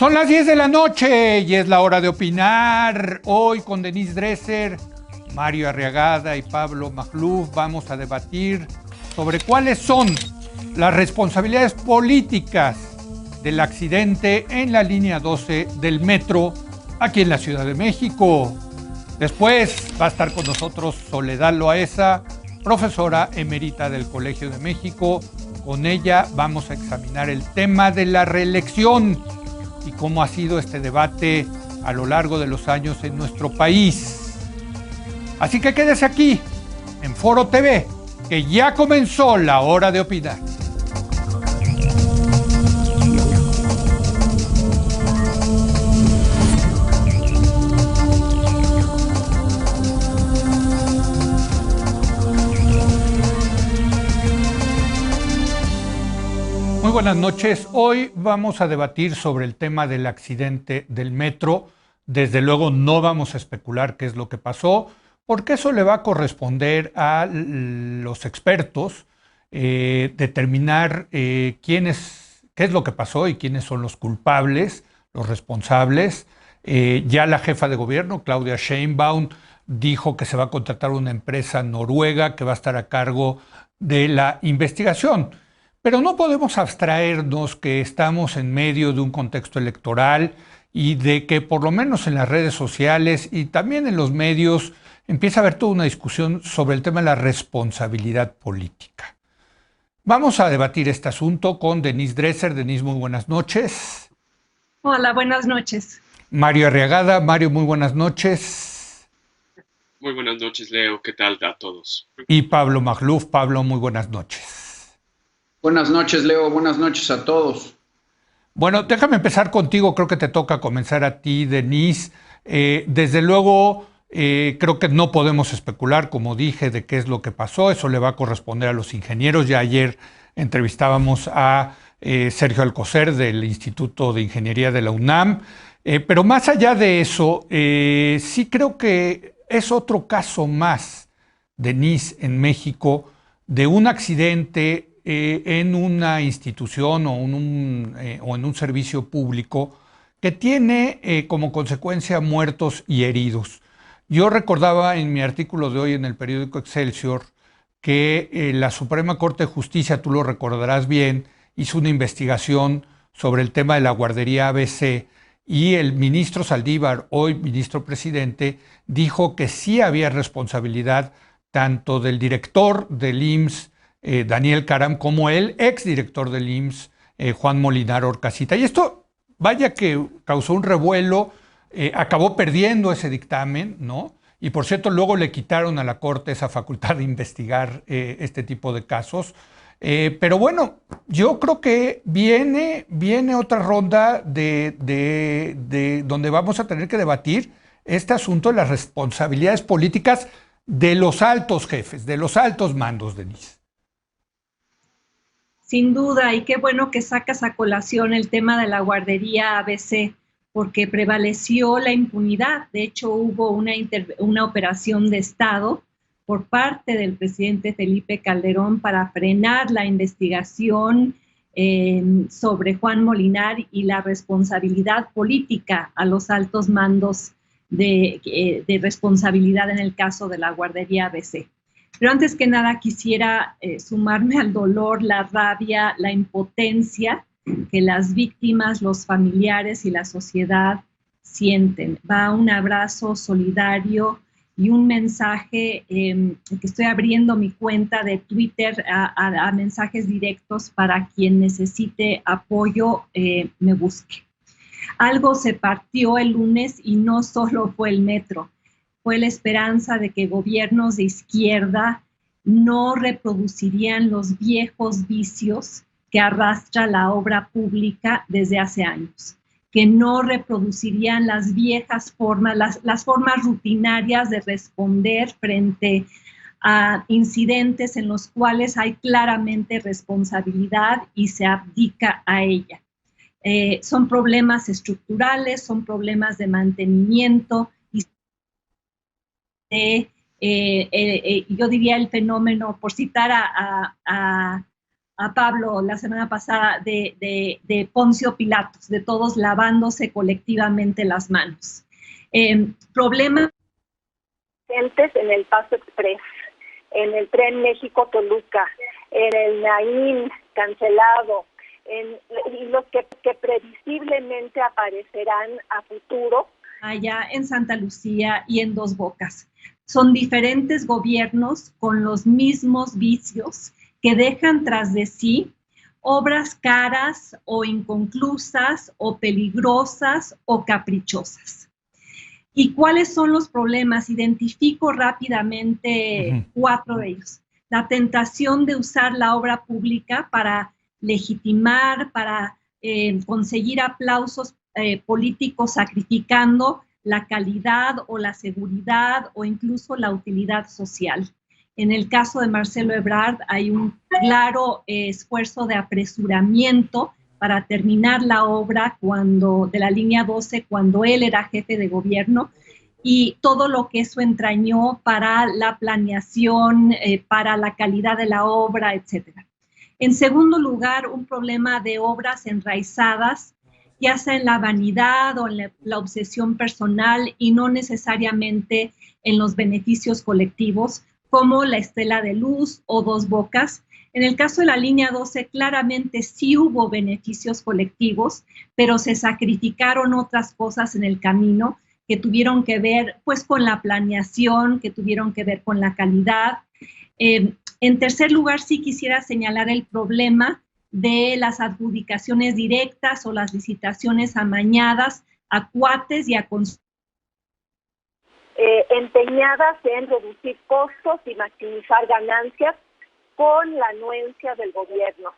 Son las 10 de la noche y es la hora de opinar. Hoy con Denise Dresser, Mario Arriagada y Pablo Magluf vamos a debatir sobre cuáles son las responsabilidades políticas del accidente en la línea 12 del metro aquí en la Ciudad de México. Después va a estar con nosotros Soledad Loaesa, profesora emérita del Colegio de México. Con ella vamos a examinar el tema de la reelección y cómo ha sido este debate a lo largo de los años en nuestro país. Así que quédese aquí, en Foro TV, que ya comenzó la hora de opinar. Muy buenas noches. Hoy vamos a debatir sobre el tema del accidente del metro. Desde luego no vamos a especular qué es lo que pasó, porque eso le va a corresponder a los expertos determinar qué es lo que pasó y quiénes son los culpables, los responsables. Ya la jefa de gobierno, Claudia Sheinbaum, dijo que se va a contratar una empresa noruega que va a estar a cargo de la investigación. Pero no podemos abstraernos que estamos en medio de un contexto electoral y de que por lo menos en las redes sociales y también en los medios empieza a haber toda una discusión sobre el tema de la responsabilidad política. Vamos a debatir este asunto con Denise Dresser. Denise, muy buenas noches. Hola, buenas noches. Mario Arriagada. Mario, muy buenas noches. Muy buenas noches, Leo. ¿Qué tal a todos? Y Pablo Magluf. Pablo, muy buenas noches. Buenas noches, Leo. Buenas noches a todos. Bueno, déjame empezar contigo. Creo que te toca comenzar a ti, Denise. Desde luego, creo que no podemos especular, como dije, de qué es lo que pasó. Eso le va a corresponder a los ingenieros. Ya ayer entrevistábamos a Sergio Alcocer del Instituto de Ingeniería de la UNAM. Pero más allá de eso, sí creo que es otro caso más, Denise, en México, de un accidente en una institución o en un servicio público que tiene como consecuencia muertos y heridos. Yo recordaba en mi artículo de hoy en el periódico Excelsior que la Suprema Corte de Justicia, tú lo recordarás bien, hizo una investigación sobre el tema de la guardería ABC y el ministro Saldívar, hoy ministro presidente, dijo que sí había responsabilidad tanto del director del IMSS, Daniel Caram, como el exdirector del IMSS, Juan Molinar Orcasita. Y esto, vaya que causó un revuelo, acabó perdiendo ese dictamen, ¿no? Y por cierto, luego le quitaron a la Corte esa facultad de investigar este tipo de casos. Pero bueno, yo creo que viene otra ronda de donde vamos a tener que debatir este asunto de las responsabilidades políticas de los altos jefes, de los altos mandos, Denise. Sin duda, y qué bueno que sacas a colación el tema de la guardería ABC, porque prevaleció la impunidad. De hecho, hubo una operación de Estado por parte del presidente Felipe Calderón para frenar la investigación sobre Juan Molinar y la responsabilidad política a los altos mandos de responsabilidad en el caso de la guardería ABC. Pero antes que nada quisiera sumarme al dolor, la rabia, la impotencia que las víctimas, los familiares y la sociedad sienten. Va un abrazo solidario y un mensaje que estoy abriendo mi cuenta de Twitter a mensajes directos para quien necesite apoyo me busque. Algo se partió el lunes y no solo fue el metro. Fue la esperanza de que gobiernos de izquierda no reproducirían los viejos vicios que arrastra la obra pública desde hace años, que no reproducirían las viejas formas, las formas rutinarias de responder frente a incidentes en los cuales hay claramente responsabilidad y se abdica a ella. Son problemas estructurales, son problemas de mantenimiento, yo diría el fenómeno, por citar a a Pablo la semana pasada de Poncio Pilatos, de todos lavándose colectivamente las manos. Problema en el Paso Express, en el Tren México-Toluca, en el Naín cancelado, y los que previsiblemente aparecerán a futuro. Allá en Santa Lucía y en Dos Bocas. Son diferentes gobiernos con los mismos vicios que dejan tras de sí obras caras o inconclusas o peligrosas o caprichosas. ¿Y cuáles son los problemas? Identifico rápidamente 4 de ellos. La tentación de usar la obra pública para legitimar, para conseguir aplausos políticos, sacrificando la calidad o la seguridad o incluso la utilidad social. En el caso de Marcelo Ebrard hay un claro esfuerzo de apresuramiento para terminar la obra de la línea 12 cuando él era jefe de gobierno, y todo lo que eso entrañó para la planeación, para la calidad de la obra, etc. En segundo lugar, un problema de obras enraizadas, ya sea en la vanidad o en la obsesión personal y no necesariamente en los beneficios colectivos, como la Estela de Luz o Dos Bocas. En el caso de la línea 12, claramente sí hubo beneficios colectivos, pero se sacrificaron otras cosas en el camino que tuvieron que ver pues, con la planeación, que tuvieron que ver con la calidad. En tercer lugar, sí quisiera señalar el problema de las adjudicaciones directas o las licitaciones amañadas a cuates y a empeñadas en reducir costos y maximizar ganancias con la anuencia del gobierno.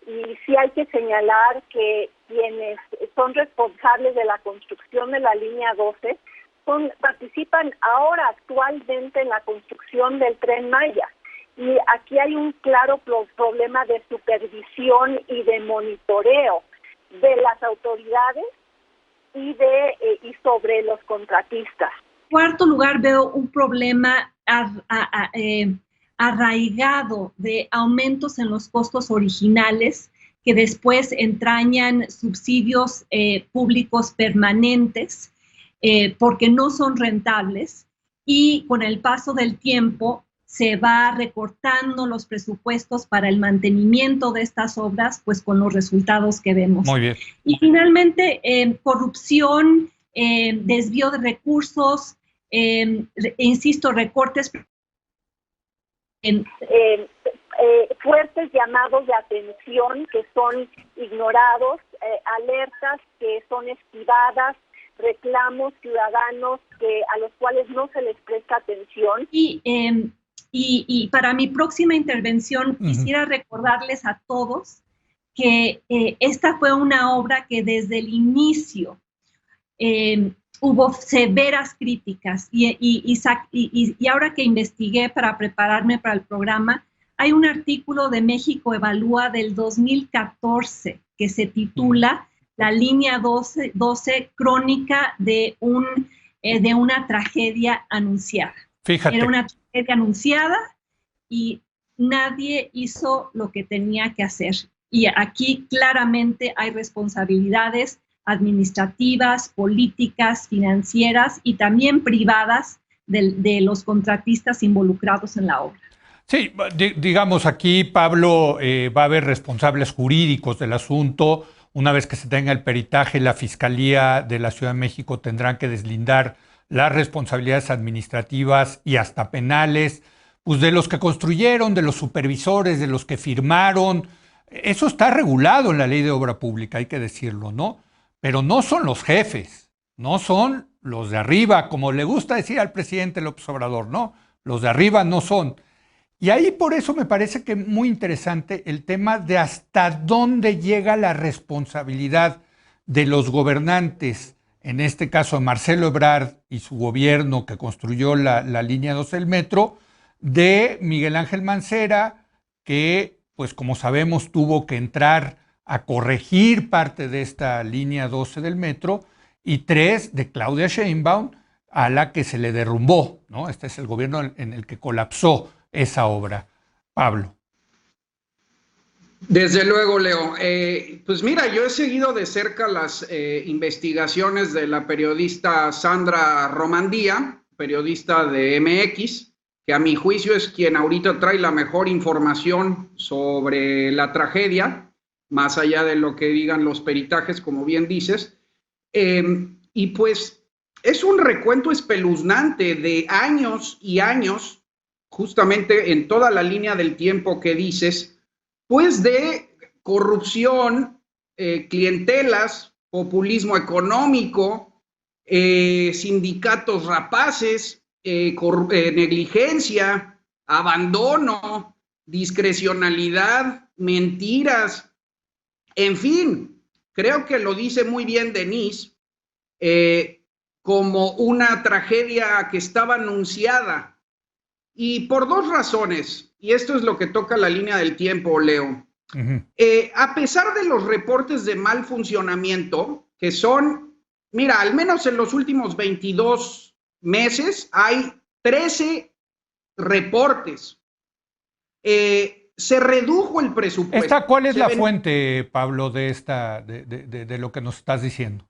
Y sí hay que señalar que quienes son responsables de la construcción de la línea 12 participan ahora actualmente en la construcción del Tren Maya. Y aquí hay un claro problema de supervisión y de monitoreo de las autoridades y sobre los contratistas. En cuarto lugar, veo un problema arraigado de aumentos en los costos originales que después entrañan subsidios públicos permanentes porque no son rentables, y con el paso del tiempo se va recortando los presupuestos para el mantenimiento de estas obras, pues con los resultados que vemos. Muy bien. Y finalmente, corrupción, desvío de recursos, insisto, recortes. Fuertes llamados de atención que son ignorados, alertas que son esquivadas, reclamos ciudadanos a los cuales no se les presta atención. Y para mi próxima intervención quisiera recordarles a todos que esta fue una obra que desde el inicio hubo severas críticas y ahora que investigué para prepararme para el programa, hay un artículo de México Evalúa del 2014 que se titula La línea 12 crónica de una tragedia anunciada. Fíjate. Era una tragedia anunciada y nadie hizo lo que tenía que hacer. Y aquí claramente hay responsabilidades administrativas, políticas, financieras y también privadas de los contratistas involucrados en la obra. Sí, digamos aquí, Pablo, va a haber responsables jurídicos del asunto. Una vez que se tenga el peritaje, la Fiscalía de la Ciudad de México tendrán que deslindar las responsabilidades administrativas y hasta penales, pues de los que construyeron, de los supervisores, de los que firmaron. Eso está regulado en la Ley de Obra Pública, hay que decirlo, ¿no? Pero no son los jefes, no son los de arriba, como le gusta decir al presidente López Obrador, ¿no? Los de arriba no son. Y ahí por eso me parece que muy interesante el tema de hasta dónde llega la responsabilidad de los gobernantes, en este caso Marcelo Ebrard y su gobierno que construyó la línea 12 del metro, de Miguel Ángel Mancera, que pues como sabemos tuvo que entrar a corregir parte de esta línea 12 del metro, y 3 de Claudia Sheinbaum, a la que se le derrumbó, ¿no? Este es el gobierno en el que colapsó esa obra. Pablo. Desde luego, Leo. Pues mira, yo he seguido de cerca las investigaciones de la periodista Sandra Romandía, periodista de MX, que a mi juicio es quien ahorita trae la mejor información sobre la tragedia, más allá de lo que digan los peritajes, como bien dices. Y pues es un recuento espeluznante de años y años, justamente en toda la línea del tiempo que dices, pues de corrupción, clientelas, populismo económico, sindicatos rapaces, negligencia, abandono, discrecionalidad, mentiras, en fin, creo que lo dice muy bien Denise, como una tragedia que estaba anunciada. Y por dos razones, y esto es lo que toca la línea del tiempo, Leo. A pesar de los reportes de mal funcionamiento, que son, mira, al menos en los últimos 22 meses hay 13 reportes. Se redujo el presupuesto. ¿Cuál es la fuente, Pablo, de lo que nos estás diciendo?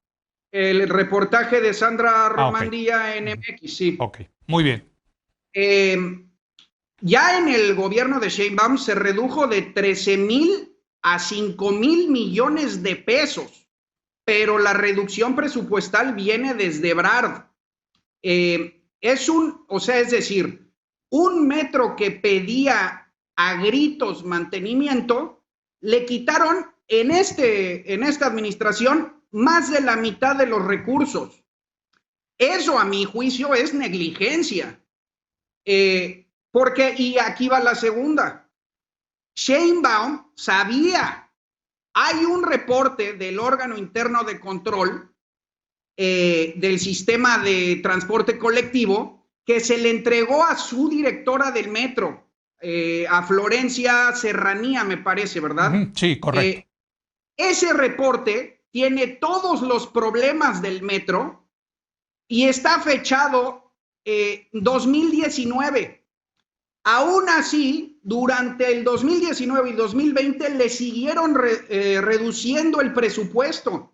El reportaje de Sandra Romandía en MX, sí. Ok, muy bien. Ya en el gobierno de Sheinbaum se redujo de 13,000 a 5,000 millones de pesos, pero la reducción presupuestal viene desde Ebrard. Es decir, un metro que pedía a gritos mantenimiento, le quitaron en esta administración más de la mitad de los recursos. Eso, a mi juicio, es negligencia. Porque, y aquí va la segunda, Sheinbaum sabía, hay un reporte del órgano interno de control del sistema de transporte colectivo que se le entregó a su directora del metro, a Florencia Serranía, me parece, ¿verdad? Sí, correcto. Ese reporte tiene todos los problemas del metro y está fechado 2019. Aún así, durante el 2019 y 2020 le siguieron reduciendo el presupuesto.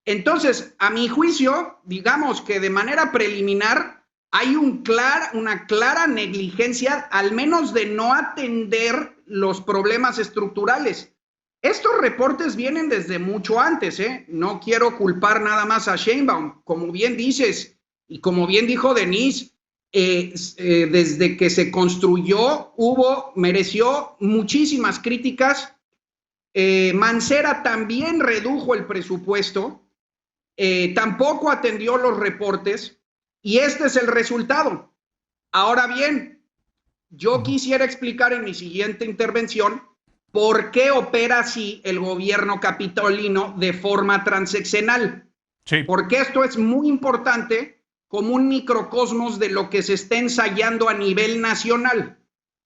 Entonces, a mi juicio, digamos que de manera preliminar hay una clara negligencia, al menos de no atender los problemas estructurales. Estos reportes vienen desde mucho antes, ¿eh? No quiero culpar nada más a Sheinbaum. Como bien dices, y como bien dijo Denise, desde que se construyó mereció muchísimas críticas. Mancera también redujo el presupuesto, tampoco atendió los reportes y este es el resultado. Ahora bien, yo quisiera explicar en mi siguiente intervención por qué opera así el gobierno capitolino de forma transeccional. Sí. Porque esto es muy importante como un microcosmos de lo que se está ensayando a nivel nacional.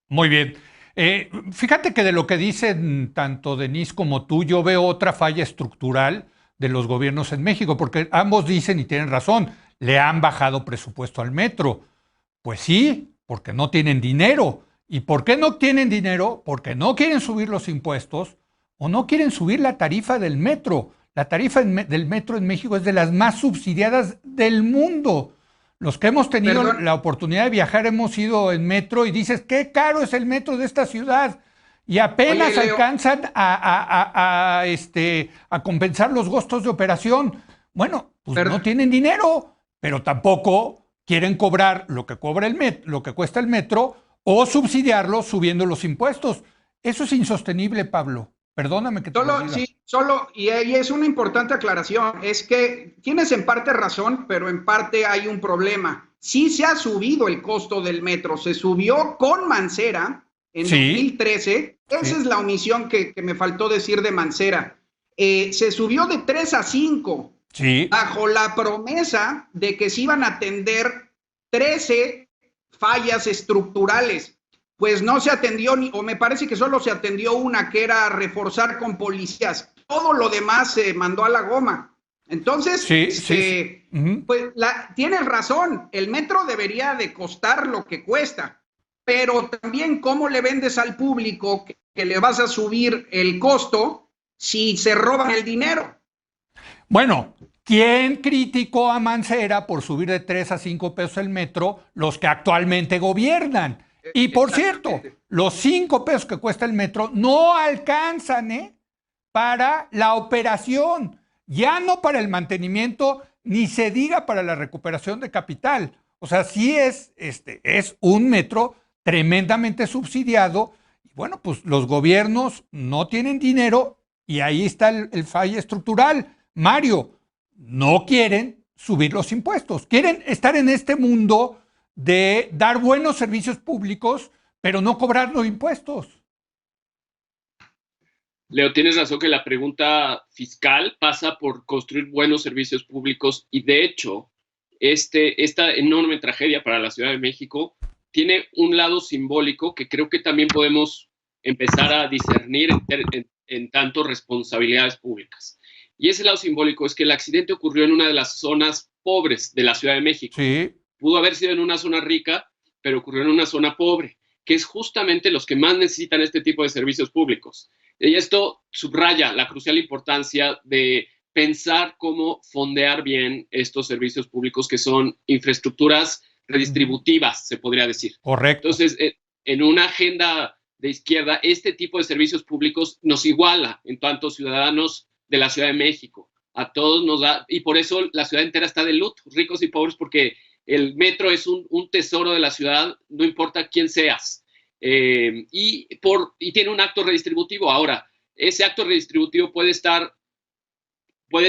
Muy bien. Fíjate que de lo que dicen tanto Denise como tú, yo veo otra falla estructural de los gobiernos en México, porque ambos dicen y tienen razón, le han bajado presupuesto al metro. Pues sí, porque no tienen dinero. ¿Y por qué no tienen dinero? Porque no quieren subir los impuestos o no quieren subir la tarifa del metro. La tarifa del metro en México es de las más subsidiadas del mundo. Los que hemos tenido la oportunidad de viajar hemos ido en metro y dices, qué caro es el metro de esta ciudad. Y apenas alcanzan a compensar los costos de operación. Bueno, pues no tienen dinero, pero tampoco quieren cobrar lo que cobra lo que cuesta el metro o subsidiarlo subiendo los impuestos. Eso es insostenible, Pablo. Perdóname que te lo diga. Sí, y es una importante aclaración, es que tienes en parte razón, pero en parte hay un problema. Sí se ha subido el costo del metro, se subió con Mancera en 2013, esa es la omisión que me faltó decir de Mancera. Se subió de 3 a 5, bajo la promesa de que se iban a atender 13 fallas estructurales. Pues no se atendió, o me parece que solo se atendió una, que era reforzar con policías. Todo lo demás se mandó a la goma. Entonces, pues tienes razón, el metro debería de costar lo que cuesta, pero también cómo le vendes al público que le vas a subir el costo si se roban el dinero. Bueno, ¿quién criticó a Mancera por subir de 3 a 5 pesos el metro? Los que actualmente gobiernan. Y por cierto, los 5 pesos que cuesta el metro no alcanzan para la operación, ya no para el mantenimiento, ni se diga para la recuperación de capital. O sea, sí es un metro tremendamente subsidiado. Y bueno, pues los gobiernos no tienen dinero y ahí está el fallo estructural. Mario, no quieren subir los impuestos, quieren estar en este mundo de dar buenos servicios públicos, pero no cobrar los impuestos. Leo, tienes razón que la pregunta fiscal pasa por construir buenos servicios públicos y de hecho esta enorme tragedia para la Ciudad de México tiene un lado simbólico que creo que también podemos empezar a discernir en tanto responsabilidades públicas. Y ese lado simbólico es que el accidente ocurrió en una de las zonas pobres de la Ciudad de México. Sí. Pudo haber sido en una zona rica, pero ocurrió en una zona pobre, que es justamente los que más necesitan este tipo de servicios públicos. Y esto subraya la crucial importancia de pensar cómo fondear bien estos servicios públicos que son infraestructuras redistributivas, se podría decir. Correcto. Entonces, en una agenda de izquierda, este tipo de servicios públicos nos iguala en tanto ciudadanos de la Ciudad de México. A todos nos da, y por eso la ciudad entera está de luto, ricos y pobres, porque el metro es un tesoro de la ciudad, no importa quién seas. Y tiene un acto redistributivo. Ahora, ese acto redistributivo puede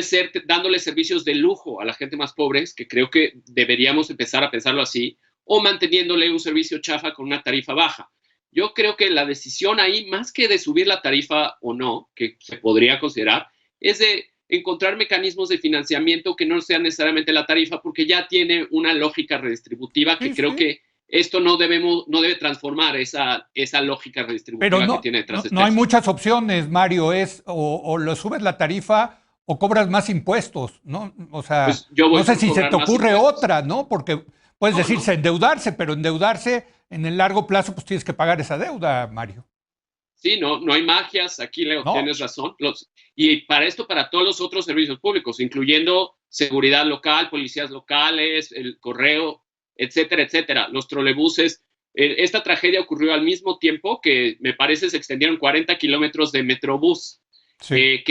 ser dándole servicios de lujo a la gente más pobre, que creo que deberíamos empezar a pensarlo así, o manteniéndole un servicio chafa con una tarifa baja. Yo creo que la decisión ahí, más que de subir la tarifa o no, que se podría considerar, es de encontrar mecanismos de financiamiento que no sean necesariamente la tarifa, porque ya tiene una lógica redistributiva que creo que esto no debe transformar esa lógica redistributiva pero no, que tiene detrás. No hay muchas opciones, Mario, es o le subes la tarifa o cobras más impuestos, ¿no? O sea, pues no sé si se te ocurre otra, ¿no? Porque puedes decirse endeudarse, pero endeudarse en el largo plazo, pues tienes que pagar esa deuda, Mario. Sí, no hay magias, aquí Leo, tienes razón. Y para esto, para todos los otros servicios públicos, incluyendo seguridad local, policías locales, el correo, etcétera, etcétera, los trolebuses. Esta tragedia ocurrió al mismo tiempo que me parece se extendieron 40 kilómetros de Metrobús, que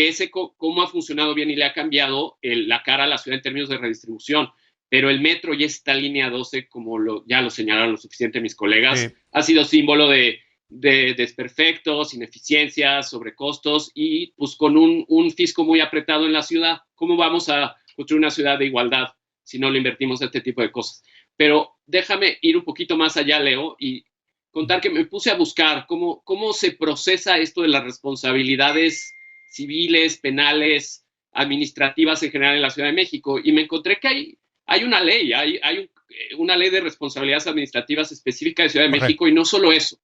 cómo ha funcionado bien y le ha cambiado la cara a la ciudad en términos de redistribución. Pero el metro y esta línea 12, como ya lo señalaron lo suficiente mis colegas, ha sido símbolo de desperfectos, ineficiencias, sobrecostos y pues con un fisco muy apretado en la ciudad. ¿Cómo vamos a construir una ciudad de igualdad si no le invertimos a este tipo de cosas? Pero déjame ir un poquito más allá, Leo, y contar que me puse a buscar cómo se procesa esto de las responsabilidades civiles, penales, administrativas en general en la Ciudad de México, y me encontré que hay una ley, hay una ley de responsabilidades administrativas específica de Ciudad de México, y no solo eso.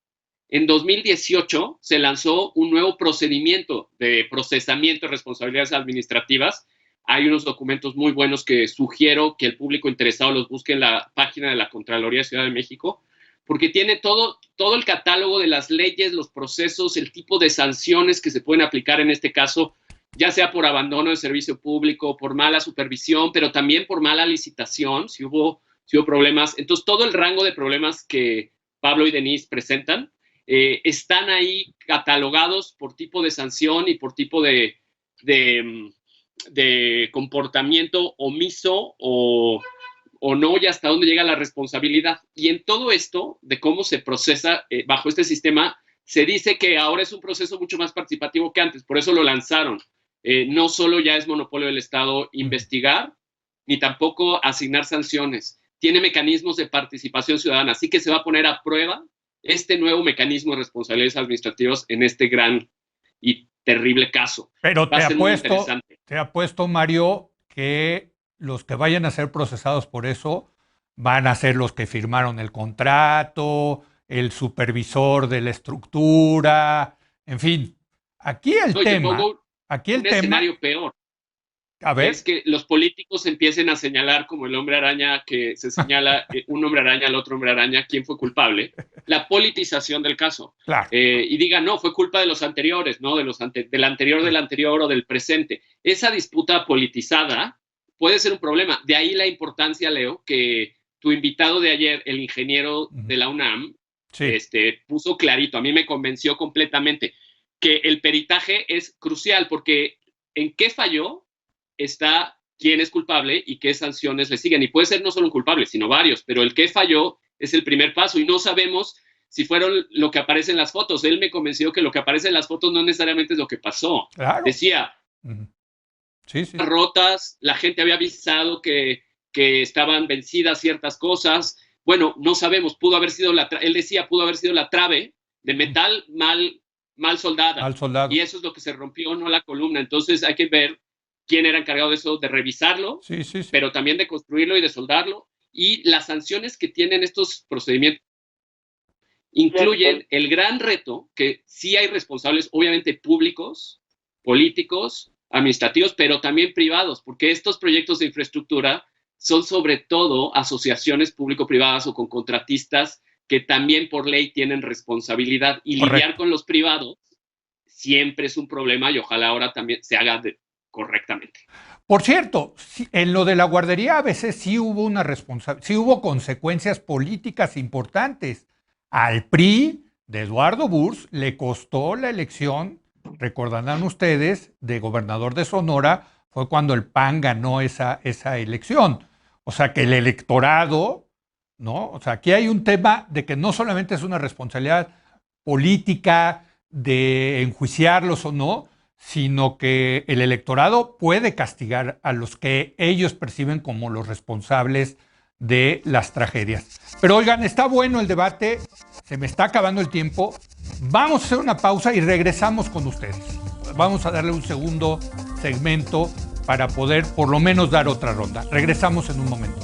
En 2018 se lanzó un nuevo procedimiento de procesamiento de responsabilidades administrativas. Hay unos documentos muy buenos que sugiero que el público interesado los busque en la página de la Contraloría de Ciudad de México, porque tiene todo el catálogo de las leyes, los procesos, el tipo de sanciones que se pueden aplicar en este caso, ya sea por abandono de servicio público, por mala supervisión, pero también por mala licitación, si hubo problemas. Entonces, todo el rango de problemas que Pablo y Denise presentan están ahí catalogados por tipo de sanción y por tipo de comportamiento omiso o no, y hasta dónde llega la responsabilidad. Y en todo esto, de cómo se procesa bajo este sistema, se dice que ahora es un proceso mucho más participativo que antes, por eso lo lanzaron. No solo ya es monopolio del Estado investigar, ni tampoco asignar sanciones. Tiene mecanismos de participación ciudadana, así que se va a poner a prueba este nuevo mecanismo de responsabilidades administrativas en este gran y terrible caso. Pero te apuesto, Mario, que los que vayan a ser procesados por eso van a ser los que firmaron el contrato, el supervisor de la estructura, en fin. Aquí el tema... Escenario peor. A ver. Es que los políticos empiecen a señalar como el hombre araña, que se señala un hombre araña al otro hombre araña, quién fue culpable. La politización del caso. Claro. Y digan, no, fue culpa de los anteriores, ¿no? Del anterior o del presente. Esa disputa politizada puede ser un problema. De ahí la importancia, Leo, que tu invitado de ayer, el ingeniero de la UNAM, sí, puso clarito. A mí me convenció completamente que el peritaje es crucial, porque en qué falló está quién es culpable y qué sanciones le siguen. Y puede ser no solo un culpable, sino varios, pero el qué falló es el primer paso y no sabemos si fueron lo que aparece en las fotos. Él me convenció que lo que aparece en las fotos no necesariamente es lo que pasó. Claro. Decía, sí. rotas, la gente había avisado que estaban vencidas ciertas cosas. Bueno, no sabemos, él decía, pudo haber sido la trave de metal mal soldada. Y eso es lo que se rompió, no la columna. Entonces hay que ver quién era encargado de eso, de revisarlo, sí. pero también de construirlo y de soldarlo. Y las sanciones que tienen estos procedimientos incluyen el gran reto que sí hay responsables, obviamente públicos, políticos, administrativos, pero también privados, porque estos proyectos de infraestructura son sobre todo asociaciones público-privadas o con contratistas que también por ley tienen responsabilidad. Y correcto, lidiar con los privados siempre es un problema y ojalá ahora también se haga correctamente. Por cierto, en lo de la guardería ABC sí hubo consecuencias políticas importantes. Al PRI de Eduardo Burs le costó la elección, recordarán ustedes, de gobernador de Sonora, fue cuando el PAN ganó esa elección. O sea que el electorado, ¿no? O sea, aquí hay un tema de que no solamente es una responsabilidad política de enjuiciarlos o no, sino que el electorado puede castigar a los que ellos perciben como los responsables de las tragedias. Pero oigan, está bueno el debate, se me está acabando el tiempo. Vamos a hacer una pausa y regresamos con ustedes. Vamos a darle un segundo segmento para poder por lo menos dar otra ronda. Regresamos en un momento.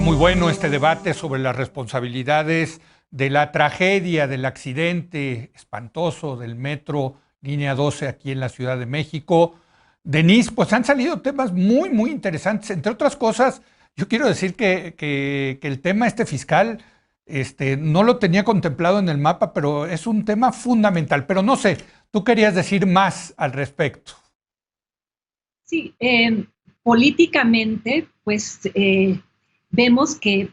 Muy bueno este debate sobre las responsabilidades de la tragedia, del accidente espantoso del metro Línea 12 aquí en la Ciudad de México. Denise, pues han salido temas muy, muy interesantes. Entre otras cosas, yo quiero decir que el tema fiscal no lo tenía contemplado en el mapa, pero es un tema fundamental. Pero no sé, tú querías decir más al respecto. Sí, políticamente, pues vemos que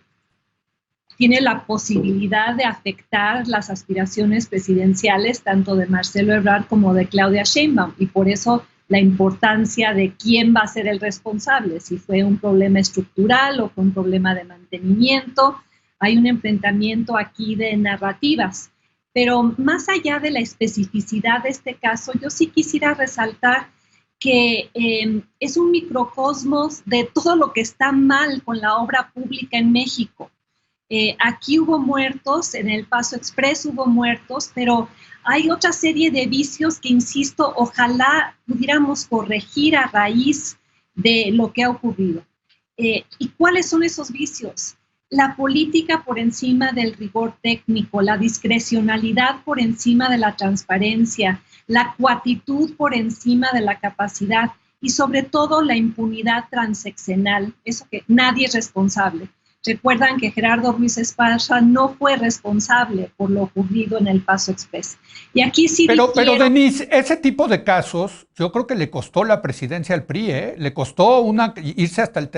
tiene la posibilidad de afectar las aspiraciones presidenciales tanto de Marcelo Ebrard como de Claudia Sheinbaum, y por eso la importancia de quién va a ser el responsable, si fue un problema estructural o fue un problema de mantenimiento. Hay un enfrentamiento aquí de narrativas, pero más allá de la especificidad de este caso, yo sí quisiera resaltar que es un microcosmos de todo lo que está mal con la obra pública en México. Aquí hubo muertos, en el Paso Express hubo muertos, pero hay otra serie de vicios que, insisto, ojalá pudiéramos corregir a raíz de lo que ha ocurrido. ¿Y cuáles son esos vicios? La política por encima del rigor técnico, la discrecionalidad por encima de la transparencia, la cuatitud por encima de la capacidad y sobre todo la impunidad transeccional, eso que nadie es responsable. Recuerdan que Gerardo Ruiz Esparza no fue responsable por lo ocurrido en el Paso Express. Y aquí sí pero Denise, ese tipo de casos yo creo que le costó la presidencia al PRI, le costó irse hasta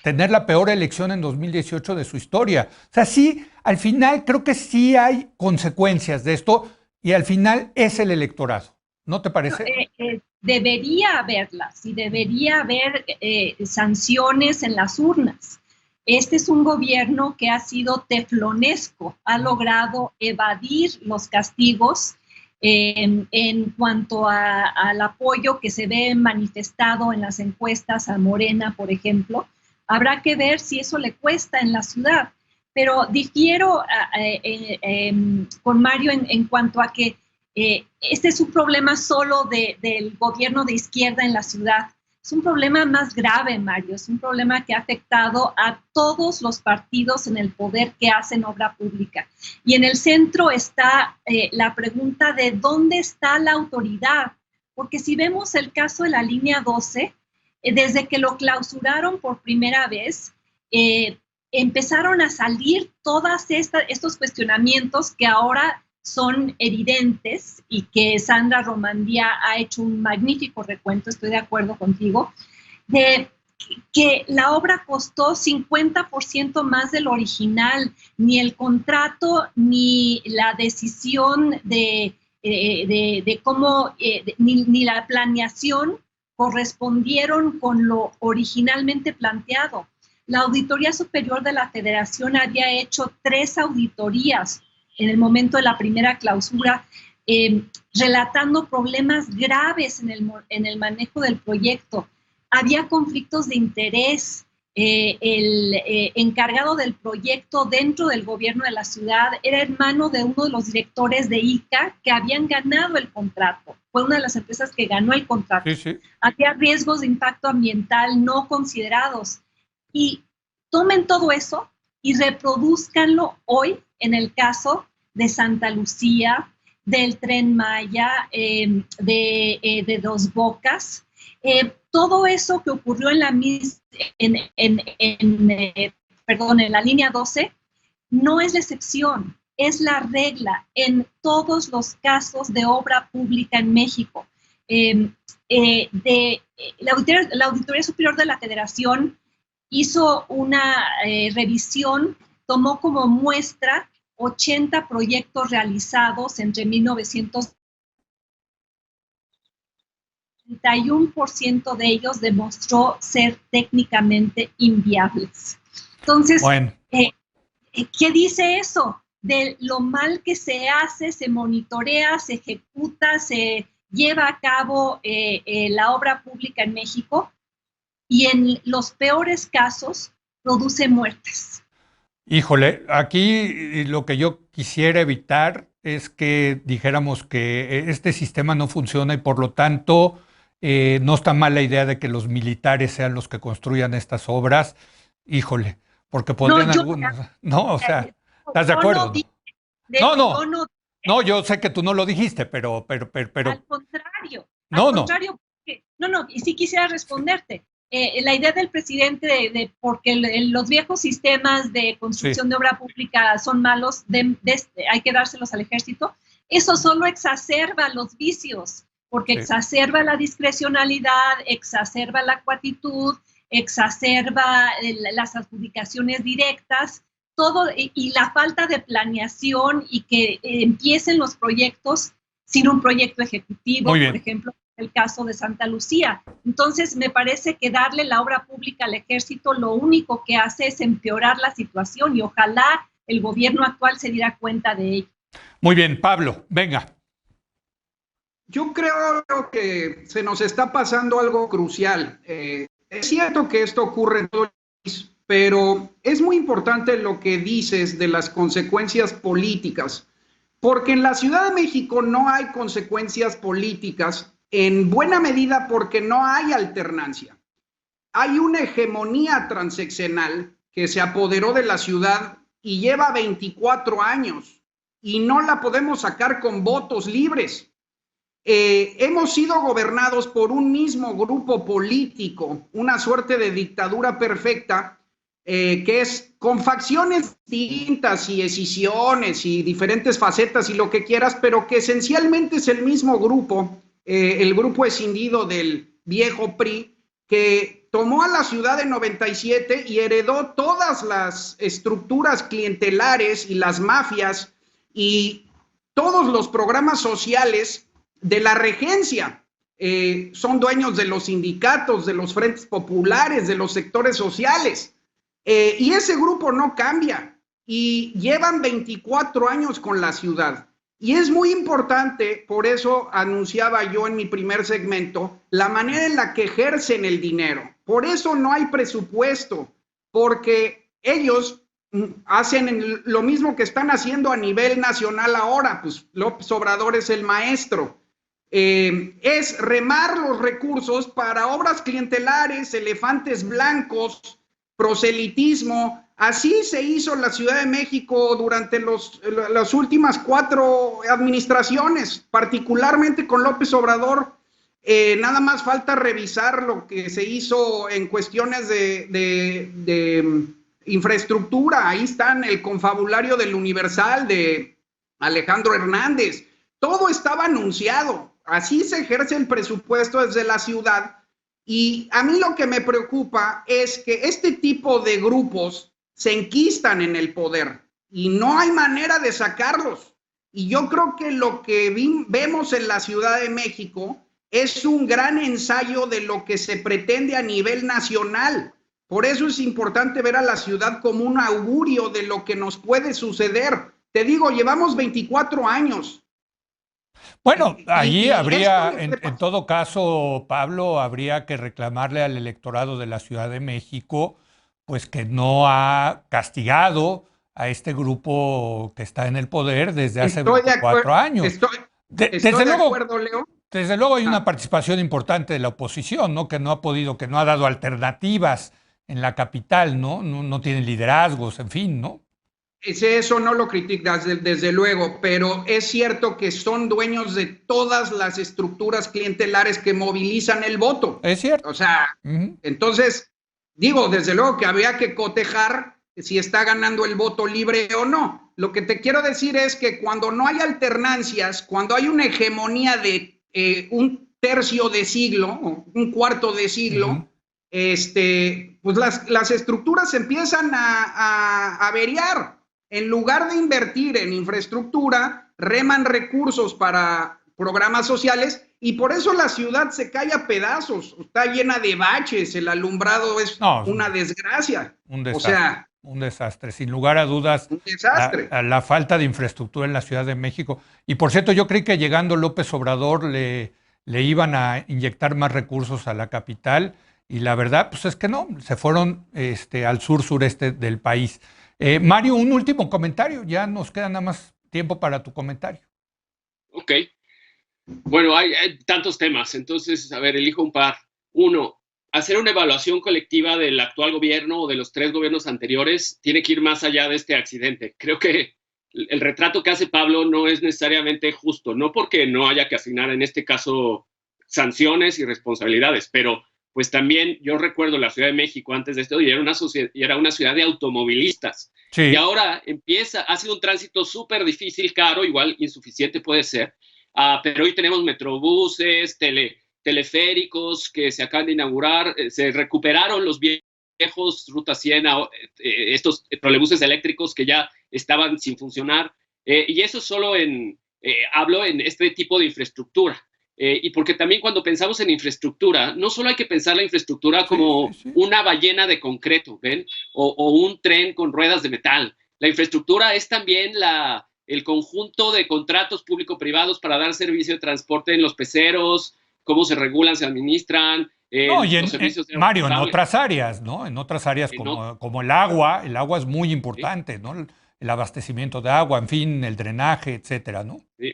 tener la peor elección en 2018 de su historia. O sea, sí, al final creo que sí hay consecuencias de esto y al final es el electorado. ¿No te parece? Debería haberlas y debería haber sanciones en las urnas. Este es un gobierno que ha sido teflonesco, ha logrado evadir los castigos en cuanto al apoyo que se ve manifestado en las encuestas a Morena, por ejemplo. Habrá que ver si eso le cuesta en la ciudad. Pero difiero con Mario en cuanto a que este es un problema solo del gobierno de izquierda en la ciudad. Es un problema más grave, Mario, es un problema que ha afectado a todos los partidos en el poder que hacen obra pública. Y en el centro está la pregunta de dónde está la autoridad, porque si vemos el caso de la línea 12, desde que lo clausuraron por primera vez, empezaron a salir todos estos cuestionamientos que ahora son evidentes y que Sandra Romandía ha hecho un magnífico recuento, estoy de acuerdo contigo, de que la obra costó 50% más del original, ni el contrato ni la decisión de cómo, ni la planeación correspondieron con lo originalmente planteado. La Auditoría Superior de la Federación había hecho 3 auditorías en el momento de la primera clausura, relatando problemas graves en el manejo del proyecto. Había conflictos de interés. El encargado del proyecto dentro del gobierno de la ciudad era hermano de uno de los directores de ICA que habían ganado el contrato. Fue una de las empresas que ganó el contrato. Sí, sí. Había riesgos de impacto ambiental no considerados. Y tomen todo eso y reproduzcanlo hoy en el caso de Santa Lucía, del Tren Maya, de Dos Bocas. Todo eso que ocurrió en la línea 12 no es la excepción, es la regla en todos los casos de obra pública en México. La Auditoría Superior de la Federación hizo una revisión, tomó como muestra 80 proyectos realizados entre 1900. 31% de ellos demostró ser técnicamente inviables. Entonces, bueno. ¿Qué dice eso? De lo mal que se hace, se monitorea, se ejecuta, se lleva a cabo la obra pública en México y en los peores casos produce muertes. Híjole, aquí lo que yo quisiera evitar es que dijéramos que este sistema no funciona y por lo tanto no está mal la idea de que los militares sean los que construyan estas obras. Híjole, porque podrían algunos... No, o sea, ¿estás de acuerdo? No, yo sé que tú no lo dijiste, pero... Al contrario. Y sí quisiera responderte. La idea del presidente porque los viejos sistemas de construcción de obra pública son malos, hay que dárselos al ejército, eso solo exacerba los vicios, porque exacerba la discrecionalidad, exacerba la cuatitud, exacerba las adjudicaciones directas, todo, y la falta de planeación y que empiecen los proyectos sin un proyecto ejecutivo, por ejemplo, el caso de Santa Lucía. Entonces, me parece que darle la obra pública al ejército lo único que hace es empeorar la situación y ojalá el gobierno actual se diera cuenta de ello. Muy bien, Pablo, venga. Yo creo que se nos está pasando algo crucial. Es cierto que esto ocurre en todo el país, pero es muy importante lo que dices de las consecuencias políticas, porque en la Ciudad de México no hay consecuencias políticas, en buena medida porque no hay alternancia. Hay una hegemonía transeccional que se apoderó de la ciudad y lleva 24 años y no la podemos sacar con votos libres. Hemos sido gobernados por un mismo grupo político, una suerte de dictadura perfecta, que es con facciones distintas y escisiones y diferentes facetas y lo que quieras, pero que esencialmente es el mismo grupo, el grupo escindido del viejo PRI, que tomó a la ciudad en 97 y heredó todas las estructuras clientelares y las mafias y todos los programas sociales de la regencia. Son dueños de los sindicatos, de los frentes populares, de los sectores sociales. Y ese grupo no cambia y llevan 24 años con la ciudad. Y es muy importante, por eso anunciaba yo en mi primer segmento, la manera en la que ejercen el dinero. Por eso no hay presupuesto, porque ellos hacen lo mismo que están haciendo a nivel nacional ahora, pues López Obrador es el maestro. Es remar los recursos para obras clientelares, elefantes blancos, proselitismo. Así se hizo la Ciudad de México durante las últimas 4 administraciones, particularmente con López Obrador. Nada más falta revisar lo que se hizo en cuestiones de infraestructura. Ahí están el confabulario del Universal de Alejandro Hernández. Todo estaba anunciado. Así se ejerce el presupuesto desde la ciudad. Y a mí lo que me preocupa es que este tipo de grupos se enquistan en el poder y no hay manera de sacarlos. Y yo creo que lo que vemos en la Ciudad de México es un gran ensayo de lo que se pretende a nivel nacional. Por eso es importante ver a la ciudad como un augurio de lo que nos puede suceder. Te digo, llevamos 24 años. Bueno, allí habría, en todo caso, Pablo, habría que reclamarle al electorado de la Ciudad de México, pues que no ha castigado a este grupo que está en el poder desde hace 24 años. Estoy de acuerdo, Leo. Desde luego hay una participación importante de la oposición, ¿no? Que no ha dado alternativas en la capital, ¿no? No tienen liderazgos, en fin, ¿no? Eso no lo criticas, desde luego, pero es cierto que son dueños de todas las estructuras clientelares que movilizan el voto. Es cierto. O sea, entonces, digo, desde luego que habría que cotejar si está ganando el voto libre o no. Lo que te quiero decir es que cuando no hay alternancias, cuando hay una hegemonía de un tercio de siglo, un cuarto de siglo, pues las estructuras empiezan a averiar. En lugar de invertir en infraestructura, reman recursos para programas sociales y por eso la ciudad se cae a pedazos. Está llena de baches, el alumbrado es una desgracia. Un desastre, un desastre, sin lugar a dudas. Un desastre. La falta de infraestructura en la Ciudad de México. Y por cierto, yo creí que llegando López Obrador le iban a inyectar más recursos a la capital y la verdad pues es que no, se fueron al sureste del país. Mario, un último comentario, ya nos queda nada más tiempo para tu comentario. Ok, bueno, hay tantos temas, entonces, a ver, elijo un par. Uno, hacer una evaluación colectiva del actual gobierno o de los 3 gobiernos anteriores tiene que ir más allá de este accidente. Creo que el retrato que hace Pablo no es necesariamente justo, no porque no haya que asignar en este caso sanciones y responsabilidades, pero pues también yo recuerdo la Ciudad de México antes de esto y era una ciudad de automovilistas. Sí. Y ahora ha sido un tránsito súper difícil, caro, igual insuficiente puede ser, pero hoy tenemos metrobuses, teleféricos que se acaban de inaugurar, se recuperaron los viejos Ruta 100, estos trolebuses eléctricos que ya estaban sin funcionar, y eso solo hablo en este tipo de infraestructura. Y porque también cuando pensamos en infraestructura, no solo hay que pensar la infraestructura como una ballena de concreto, ¿ven? O un tren con ruedas de metal. La infraestructura es también el conjunto de contratos público-privados para dar servicio de transporte en los peceros, cómo se regulan, se administran. Los servicios Mario, en otras áreas, ¿no? En otras áreas como el agua es muy importante, ¿no? El abastecimiento de agua, en fin, el drenaje, etcétera, ¿no? Sí.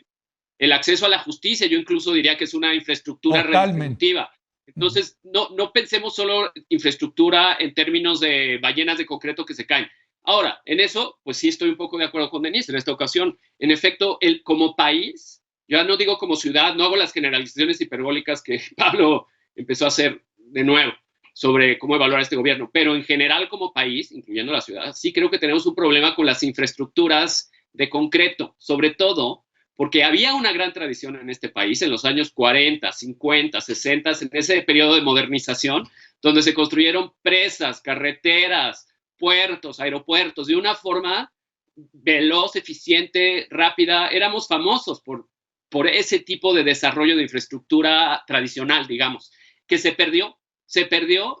El acceso a la justicia, yo incluso diría que es una infraestructura redistributiva. Entonces, no pensemos solo infraestructura en términos de ballenas de concreto que se caen. Ahora, en eso, pues sí estoy un poco de acuerdo con Denise en esta ocasión. En efecto, como país, yo no digo como ciudad, no hago las generalizaciones hiperbólicas que Pablo empezó a hacer de nuevo sobre cómo evaluar este gobierno, pero en general como país, incluyendo la ciudad, sí creo que tenemos un problema con las infraestructuras de concreto, sobre todo porque había una gran tradición en este país en los años 40, 50, 60, en ese periodo de modernización, donde se construyeron presas, carreteras, puertos, aeropuertos, de una forma veloz, eficiente, rápida. Éramos famosos por ese tipo de desarrollo de infraestructura tradicional, digamos, que se perdió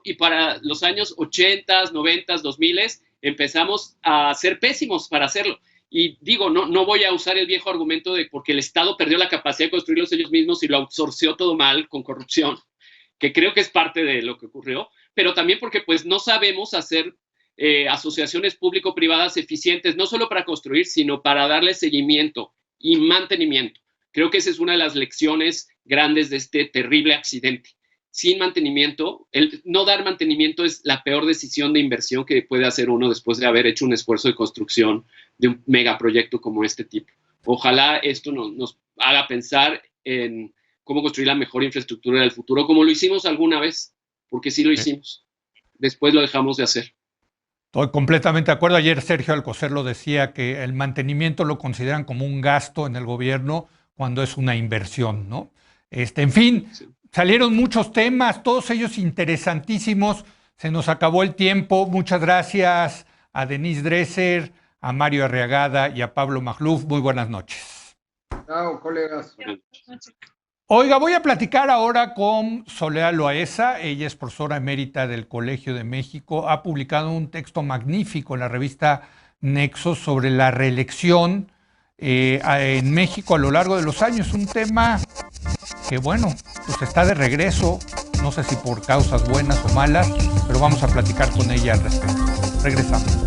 y para los años 80, 90, 2000 empezamos a ser pésimos para hacerlo. Y digo, no voy a usar el viejo argumento de porque el Estado perdió la capacidad de construirlos ellos mismos y lo outsourció todo mal con corrupción, que creo que es parte de lo que ocurrió, pero también porque pues no sabemos hacer asociaciones público-privadas eficientes, no solo para construir, sino para darle seguimiento y mantenimiento. Creo que esa es una de las lecciones grandes de este terrible accidente. Sin mantenimiento, el no dar mantenimiento es la peor decisión de inversión que puede hacer uno después de haber hecho un esfuerzo de construcción de un megaproyecto como este tipo. Ojalá esto nos haga pensar en cómo construir la mejor infraestructura del futuro, como lo hicimos alguna vez, porque sí lo hicimos. Después lo dejamos de hacer. Estoy completamente de acuerdo. Ayer Sergio Alcocer lo decía, que el mantenimiento lo consideran como un gasto en el gobierno cuando es una inversión, ¿no? En fin, sí. Salieron muchos temas, todos ellos interesantísimos. Se nos acabó el tiempo. Muchas gracias a Denise Dresser, a Mario Arriagada y a Pablo Magluf. Muy buenas noches. Chao, colegas. Oiga, voy a platicar ahora con Soledad Loaesa. Ella es profesora emérita del Colegio de México. Ha publicado un texto magnífico en la revista Nexos sobre la reelección en México a lo largo de los años. Un tema que, bueno, pues está de regreso. No sé si por causas buenas o malas, pero vamos a platicar con ella al respecto. Regresamos.